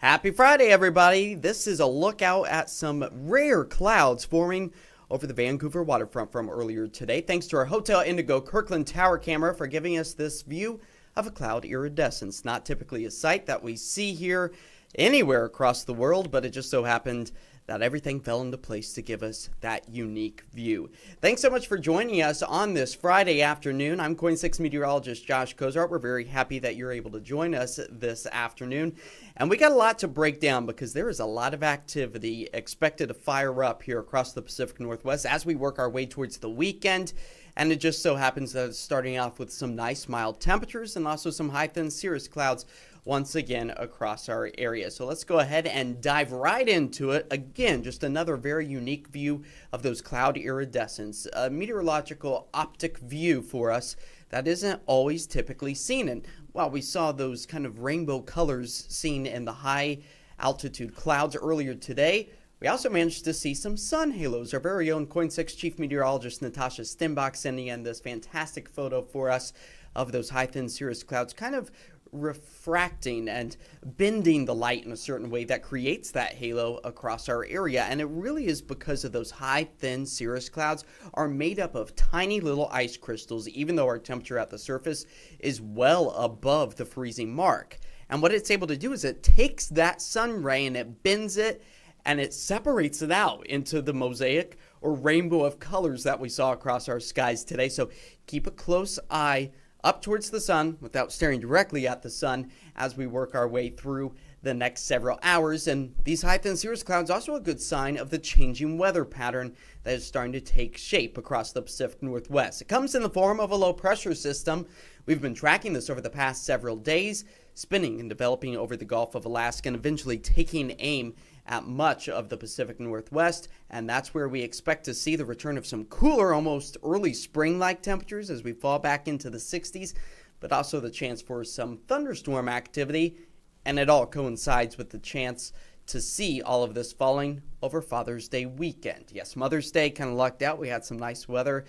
Happy Friday, everybody. This is a lookout at some rare clouds forming over the Vancouver waterfront from earlier today. Thanks to our Hotel Indigo Kirkland Tower camera for giving us this view of a cloud iridescence. Not typically a sight that we see here anywhere across the world, but it just so happened that everything fell into place to give us that unique view. Thanks so much for joining us on this Friday afternoon. I'm KOIN 6 meteorologist Josh Cozart. We're very happy that you're able to join us this afternoon. And we got a lot to break down because there is a lot of activity expected to fire up here across the Pacific Northwest as we work our way towards the weekend. And it just so happens that it's starting off with some nice mild temperatures and also some high thin cirrus clouds once again across our area. So let's go ahead and dive right into it. Again, just another very unique view of those cloud iridescence, a meteorological optic view for us that isn't always typically seen. And while we saw those kind of rainbow colors seen in the high altitude clouds earlier today, we also managed to see some sun halos. Our very own KOIN 6 Chief Meteorologist Natasha Stimbach sending in this fantastic photo for us of those high thin cirrus clouds kind of refracting and bending the light in a certain way that creates that halo across our area. And it really is because of those high thin cirrus clouds are made up of tiny little ice crystals, even though our temperature at the surface is well above the freezing mark. And what it's able to do is it takes that sun ray and it bends it and it separates it out into the mosaic or rainbow of colors that we saw across our skies today. So keep a close eye up towards the sun without staring directly at the sun as we work our way through the next several hours. And these high thin cirrus clouds are also a good sign of the changing weather pattern that is starting to take shape across the Pacific Northwest. It comes in the form of a low pressure system. We've been tracking this over the past several days, spinning and developing over the Gulf of Alaska and eventually taking aim at much of the Pacific Northwest, and that's where we expect to see the return of some cooler, almost early spring-like temperatures as we fall back into the 60s, but also the chance for some thunderstorm activity, and it all coincides with the chance to see all of this falling over Father's Day weekend. Yes, Mother's Day kind of lucked out. We had some nice weather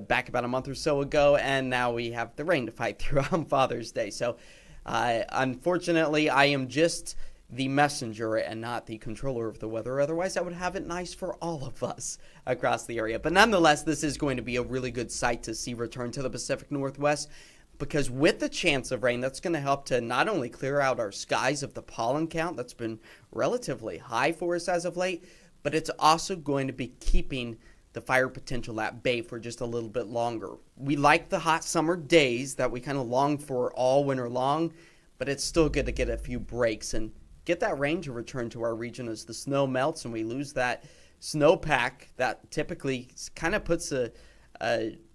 back about a month or so ago, and now we have the rain to fight through on Father's Day. So, unfortunately, I am just the messenger and not the controller of the weather. Otherwise, I would have it nice for all of us across the area. But nonetheless, this is going to be a really good sight to see return to the Pacific Northwest, because with the chance of rain, that's going to help to not only clear out our skies of the pollen count that's been relatively high for us as of late, but it's also going to be keeping the fire potential at bay for just a little bit longer. We like the hot summer days that we kind of long for all winter long, but it's still good to get a few breaks and get that rain to return to our region as the snow melts and we lose that snowpack that typically kind of puts a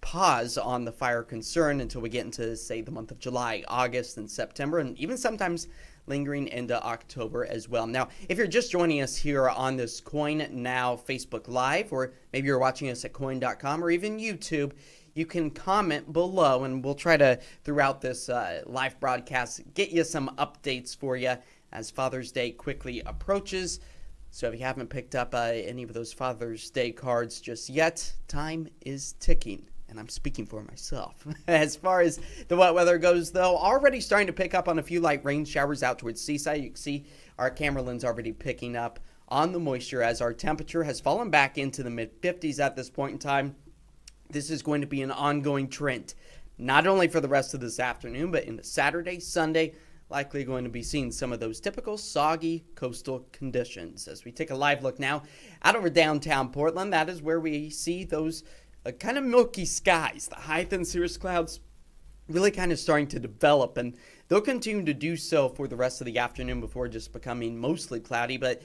pause on the fire concern until we get into, say, the month of July, August, and September, and even sometimes lingering into October as well. Now, if you're just joining us here on this KOIN Now Facebook Live, or maybe you're watching us at KOIN.com or even YouTube, you can comment below, and we'll try to, throughout this live broadcast, get you some updates for you as Father's Day quickly approaches. So if you haven't picked up any of those Father's Day cards just yet, time is ticking, and I'm speaking for myself. As far as the wet weather goes, though, already starting to pick up on a few light rain showers out towards Seaside. You can see our camera lens already picking up on the moisture as our temperature has fallen back into the mid-50s at this point in time. This is going to be an ongoing trend, not only for the rest of this afternoon, but into Saturday, Sunday, likely going to be seeing some of those typical soggy coastal conditions. As we take a live look now out over downtown Portland, that is where we see those kind of milky skies, the high thin cirrus clouds really kind of starting to develop, and they'll continue to do so for the rest of the afternoon before just becoming mostly cloudy, but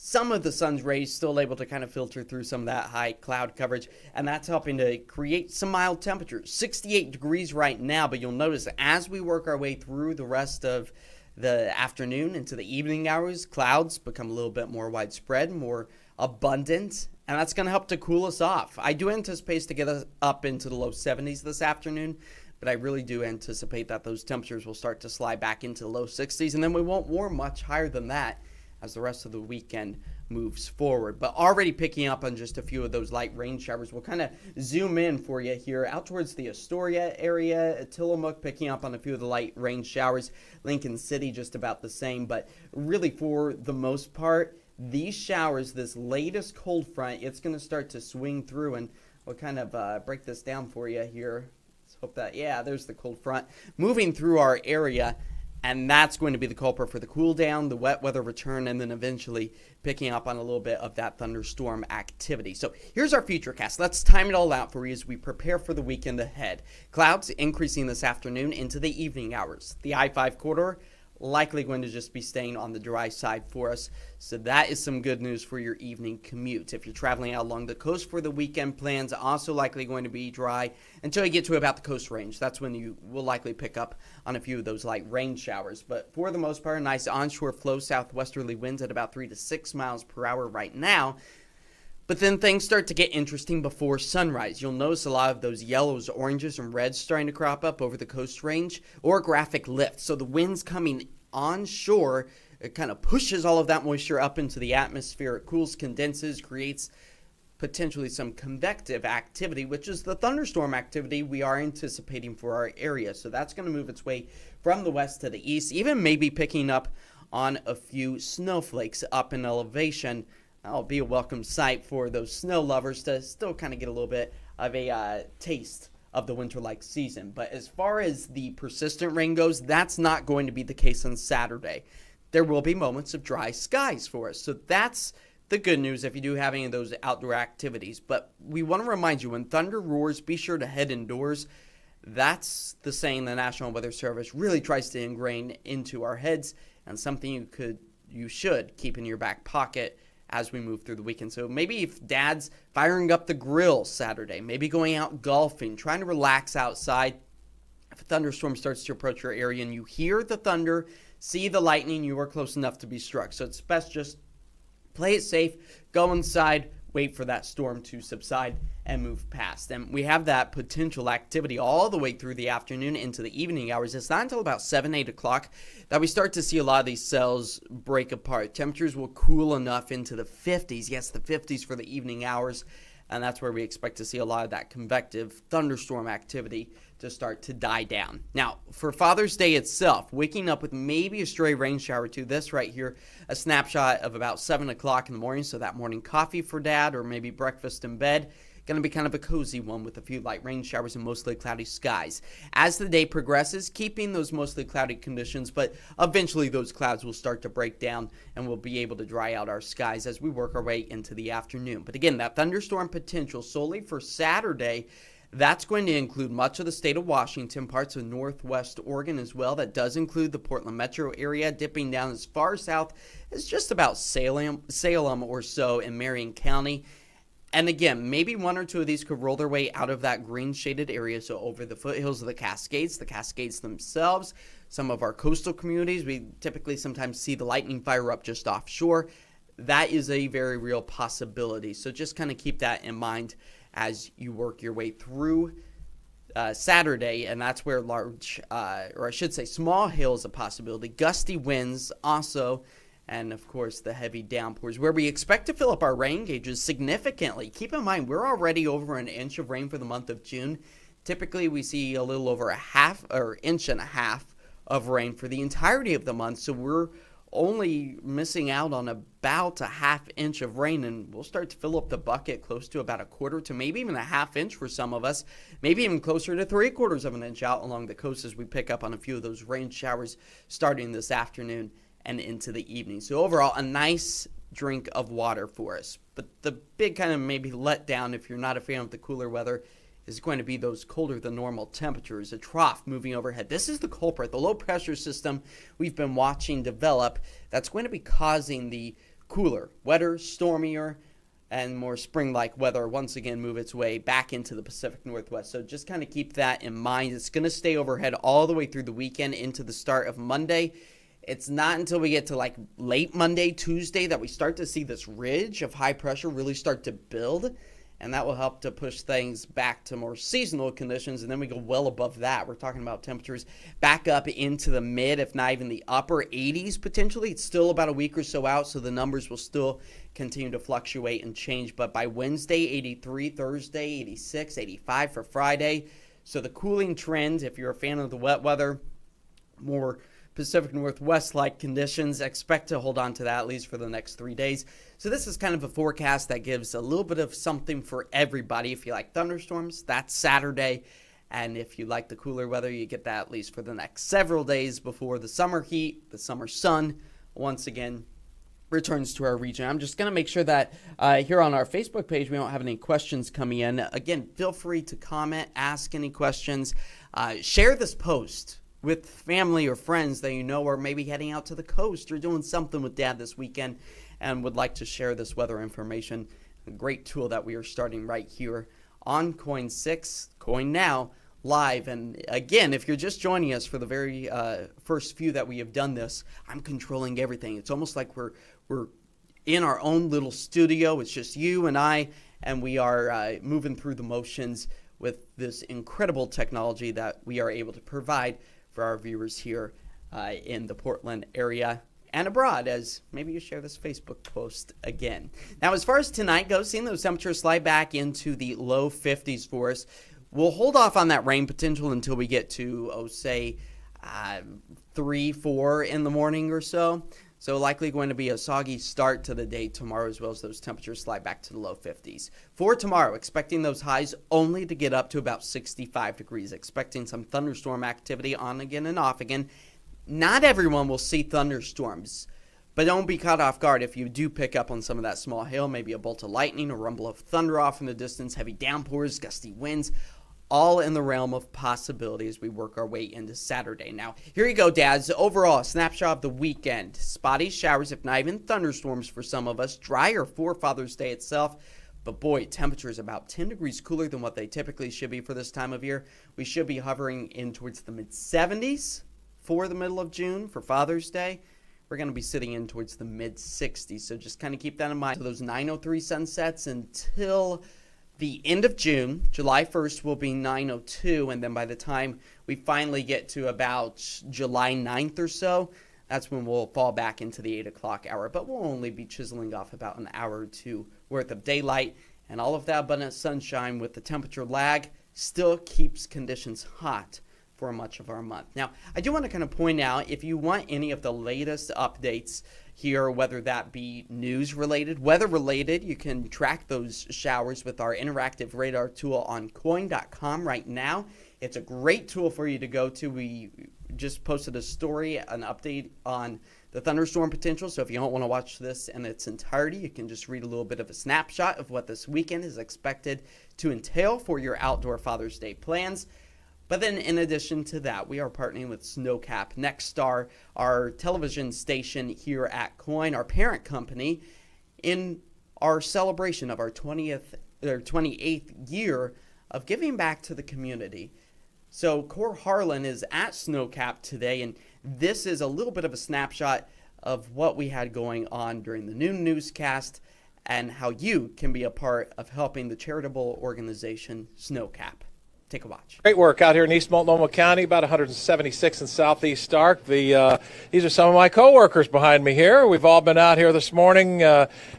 some of the sun's rays still able to kind of filter through some of that high cloud coverage, and that's helping to create some mild temperatures. 68 degrees right now, but you'll notice as we work our way through the rest of the afternoon into the evening hours, clouds become a little bit more widespread, more abundant, and that's going to help to cool us off. I do anticipate to get us up into the low 70s this afternoon, but I really do anticipate that those temperatures will start to slide back into the low 60s, and then we won't warm much higher than that as the rest of the weekend moves forward. But already picking up on just a few of those light rain showers. We'll kind of zoom in for you here out towards the Astoria area, Tillamook picking up on a few of the light rain showers, Lincoln City just about the same. But really, for the most part, these showers, this latest cold front, it's going to start to swing through, and we'll kind of break this down for you here. Let's hope that, yeah, there's the cold front moving through our area. And that's going to be the culprit for the cool down, the wet weather return, and then eventually picking up on a little bit of that thunderstorm activity. So here's our futurecast. Let's time it all out for you as we prepare for the weekend ahead. Clouds increasing this afternoon into the evening hours. The I-5 corridor likely going to just be staying on the dry side for us. So that is some good news for your evening commute. If you're traveling out along the coast for the weekend, plans also likely going to be dry until you get to about the coast range. That's when you will likely pick up on a few of those light rain showers. But for the most part, a nice onshore flow, southwesterly winds at about 3 to 6 miles per hour right now. But then things start to get interesting before sunrise. You'll notice a lot of those yellows, oranges, and reds starting to crop up over the coast range, or graphic lift. So the winds coming onshore, it kind of pushes all of that moisture up into the atmosphere. It cools, condenses, creates potentially some convective activity, which is the thunderstorm activity we are anticipating for our area. So that's going to move its way from the west to the east, even maybe picking up on a few snowflakes up in elevation. That'll be a welcome sight for those snow lovers to still kind of get a little bit of a taste of the winter-like season. But as far as the persistent rain goes, that's not going to be the case on Saturday. There will be moments of dry skies for us. So that's the good news if you do have any of those outdoor activities. But we want to remind you, when thunder roars, be sure to head indoors. That's the saying the National Weather Service really tries to ingrain into our heads, and something you should keep in your back pocket as we move through the weekend. So maybe if dad's firing up the grill Saturday, maybe going out golfing, trying to relax outside, if a thunderstorm starts to approach your area and you hear the thunder, see the lightning, you are close enough to be struck. So it's best just play it safe, go inside, wait for that storm to subside and move past. And we have that potential activity all the way through the afternoon into the evening hours. It's not until about 7, 8 o'clock that we start to see a lot of these cells break apart. Temperatures will cool enough into the 50s. Yes, the 50s for the evening hours. And that's where we expect to see a lot of that convective thunderstorm activity to start to die down. Now, for Father's Day itself, waking up with maybe a stray rain shower or two. This right here, a snapshot of about 7 o'clock in the morning. So that morning coffee for dad, or maybe breakfast in bed. Going to be kind of a cozy one with a few light rain showers and mostly cloudy skies. As the day progresses, keeping those mostly cloudy conditions, but eventually those clouds will start to break down and we'll be able to dry out our skies as we work our way into the afternoon. But again, that thunderstorm potential solely for Saturday, that's going to include much of the state of Washington, parts of northwest Oregon as well. That does include the Portland metro area, dipping down as far south as just about Salem or so in Marion County. And again, maybe one or two of these could roll their way out of that green shaded area, so over the foothills of the Cascades themselves, some of our coastal communities. We typically sometimes see the lightning fire up just offshore. That is a very real possibility. So just kind of keep that in mind as you work your way through Saturday, and that's where large, or I should say small hail is a possibility. Gusty winds also, and of course the heavy downpours, where we expect to fill up our rain gauges significantly. Keep in mind, we're already over an inch of rain for the month of June. Typically we see a little over inch and a half of rain for the entirety of the month, so we're only missing out on about a half inch of rain, and we'll start to fill up the bucket close to about a quarter to maybe even a half inch for some of us, maybe even closer to 3/4 of an inch out along the coast as we pick up on a few of those rain showers starting this afternoon and into the evening. So overall, a nice drink of water for us. But the big kind of maybe letdown, if you're not a fan of the cooler weather, is going to be those colder than normal temperatures, a trough moving overhead. This is the culprit, the low pressure system we've been watching develop that's going to be causing the cooler, wetter, stormier, and more spring-like weather once again move its way back into the Pacific Northwest. So just kind of keep that in mind. It's going to stay overhead all the way through the weekend into the start of Monday. It's not until we get to like late Monday, Tuesday that we start to see this ridge of high pressure really start to build. and that will help to push things back to more seasonal conditions, and then we go well above that. We're talking about temperatures back up into the mid, if not even the upper 80s potentially. It's still about a week or so out, so the numbers will still continue to fluctuate and change, but by Wednesday, 83, Thursday, 86, 85 for Friday. So the cooling trend, if you're a fan of the wet weather, more Pacific Northwest-like conditions, expect to hold on to that at least for the next 3 days. So this is kind of a forecast that gives a little bit of something for everybody. If you like thunderstorms, that's Saturday. And if you like the cooler weather, you get that at least for the next several days before the summer heat, the summer sun, once again, returns to our region. I'm just going to make sure that here on our Facebook page, we don't have any questions coming in. Again, feel free to comment, ask any questions, share this post with family or friends that you know are maybe heading out to the coast or doing something with Dad this weekend and would like to share this weather information. A great tool that we are starting right here on KOIN 6, KOIN Now, live. And again, if you're just joining us for the very first few that we have done this, I'm controlling everything. It's almost like we're in our own little studio. It's just you and I, and we are moving through the motions with this incredible technology that we are able to provide for our viewers here in the Portland area and abroad, as maybe you share this Facebook post again. Now, as far as tonight goes, seeing those temperatures slide back into the low 50s for us. We'll hold off on that rain potential until we get to, say, 3, 4 in the morning or so. So likely going to be a soggy start to the day tomorrow, as well as those temperatures slide back to the low 50s. For tomorrow, expecting those highs only to get up to about 65 degrees. Expecting some thunderstorm activity on again and off again. Not everyone will see thunderstorms, but don't be caught off guard if you do pick up on some of that small hail, maybe a bolt of lightning, a rumble of thunder off in the distance, heavy downpours, gusty winds. All in the realm of possibility as we work our way into Saturday. Now, here you go, Dads. Overall, a snapshot of the weekend. Spotty showers, if not even thunderstorms for some of us. Drier for Father's Day itself. But boy, temperatures about 10 degrees cooler than what they typically should be for this time of year. We should be hovering in towards the mid-70s for the middle of June for Father's Day. We're going to be sitting in towards the mid-60s. So just kind of keep that in mind. So those 9:03 sunsets until the end of June. July 1st will be 9:02, and then by the time we finally get to about July 9th or so, that's when we'll fall back into the 8 o'clock hour. But we'll only be chiseling off about an hour or two worth of daylight, and all of that abundant sunshine with the temperature lag still keeps conditions hot for much of our month. Now, I do want to kind of point out, if you want any of the latest updates here, whether that be news related, weather related, you can track those showers with our interactive radar tool on KOIN.com right now. It's a great tool for you to go to. We just posted a story, an update on the thunderstorm potential. So if you don't want to watch this in its entirety, you can just read a little bit of a snapshot of what this weekend is expected to entail for your outdoor Father's Day plans. But then in addition to that, we are partnering with Snowcap Nexstar, our television station here at KOIN, our parent company, in our celebration of our 28th year of giving back to the community. So Cor Harlan is at Snowcap today, and this is a little bit of a snapshot of what we had going on during the noon newscast and how you can be a part of helping the charitable organization Snowcap. Take a watch. Great work out here in East Multnomah County, about 176 in Southeast Stark. These are some of my coworkers behind me here. We've all been out here this morning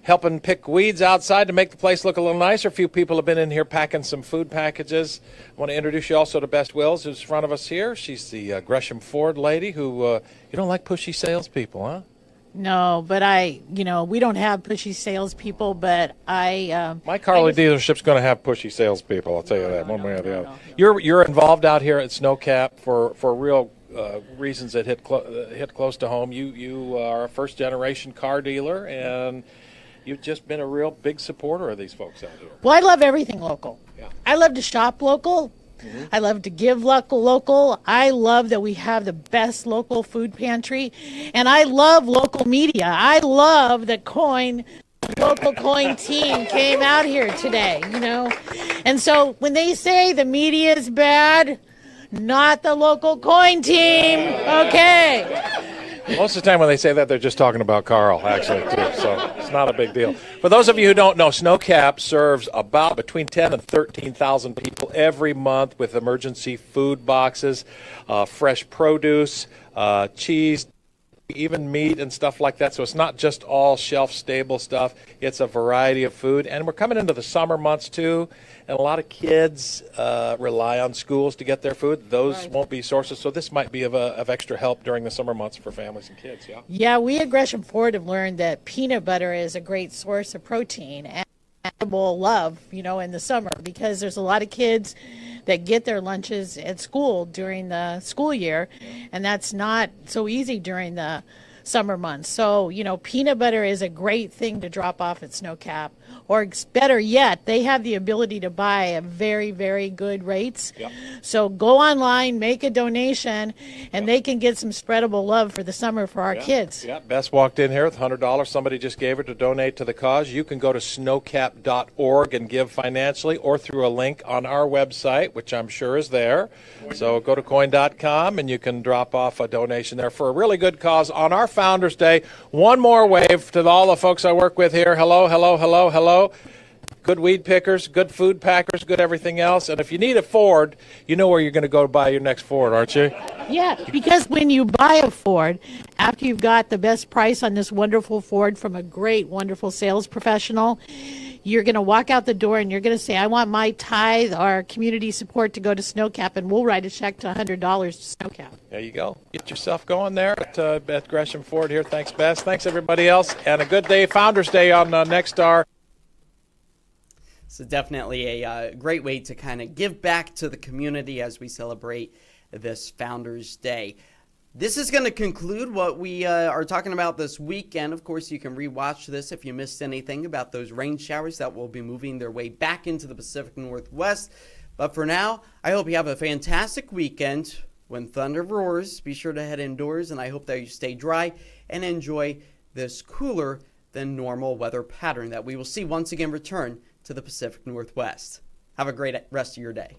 helping pick weeds outside to make the place look a little nicer. A few people have been in here packing some food packages. I want to introduce you also to Bess Wills, who's in front of us here. She's the Gresham Ford lady who, you don't like pushy salespeople, huh? No, but we don't have pushy salespeople, but my Carly dealership's going to have pushy salespeople, I'll tell you that, one way or the other. You're involved out here at Snowcap for real reasons that hit close to home. You are a first-generation car dealer, and you've just been a real big supporter of these folks out here. Well, I love everything local. Yeah. I love to shop local. Mm-hmm. I love to give local. I love that we have the best local food pantry, and I love local media. I love that local KOIN team came out here today, And so when they say the media is bad, not the local KOIN team, okay? Most of the time when they say that, they're just talking about Carl, actually, too. So it's not a big deal. For those of you who don't know, Snowcap serves about between 10 and 13,000 people every month with emergency food boxes, fresh produce, cheese, even meat and stuff like that. So it's not just all shelf-stable stuff. It's a variety of food. And we're coming into the summer months, too, and a lot of kids rely on schools to get their food. Those won't be sources. So this might be of extra help during the summer months for families and kids, yeah? Yeah, we at Gresham Ford have learned that peanut butter is a great source of protein and we'll love, in the summer, because there's a lot of kids that get their lunches at school during the school year, and that's not so easy during the summer months. So, peanut butter is a great thing to drop off at Snowcap. Or better yet, they have the ability to buy at very, very good rates. Yep. So go online, make a donation, and they can get some spreadable love for the summer for our kids. Yeah, Bess walked in here with $100. Somebody just gave her to donate to the cause. You can go to snowcap.org and give financially or through a link on our website, which I'm sure is there. So go to KOIN.com and you can drop off a donation there for a really good cause on our Founders Day. One more wave to all the folks I work with here. Hello, hello, hello, hello. Good weed pickers, good food packers, good everything else. And if you need a Ford, you know where you're going to go buy your next Ford, aren't you? Yeah, because when you buy a Ford, after you've got the best price on this wonderful Ford from a great, wonderful sales professional, you're going to walk out the door and you're going to say, I want my tithe or community support to go to Snowcap, and we'll write a check to $100 to Snowcap. There you go. Get yourself going there at Gresham Ford here. Thanks, Bess. Thanks, everybody else. And a good day, Founders Day on Nexstar. So definitely a great way to kind of give back to the community as we celebrate this Founders Day. This is going to conclude what we are talking about this weekend. Of course, you can rewatch this if you missed anything about those rain showers that will be moving their way back into the Pacific Northwest. But for now, I hope you have a fantastic weekend. When thunder roars, be sure to head indoors, and I hope that you stay dry and enjoy this cooler than normal weather pattern that we will see once again return to the Pacific Northwest. Have a great rest of your day.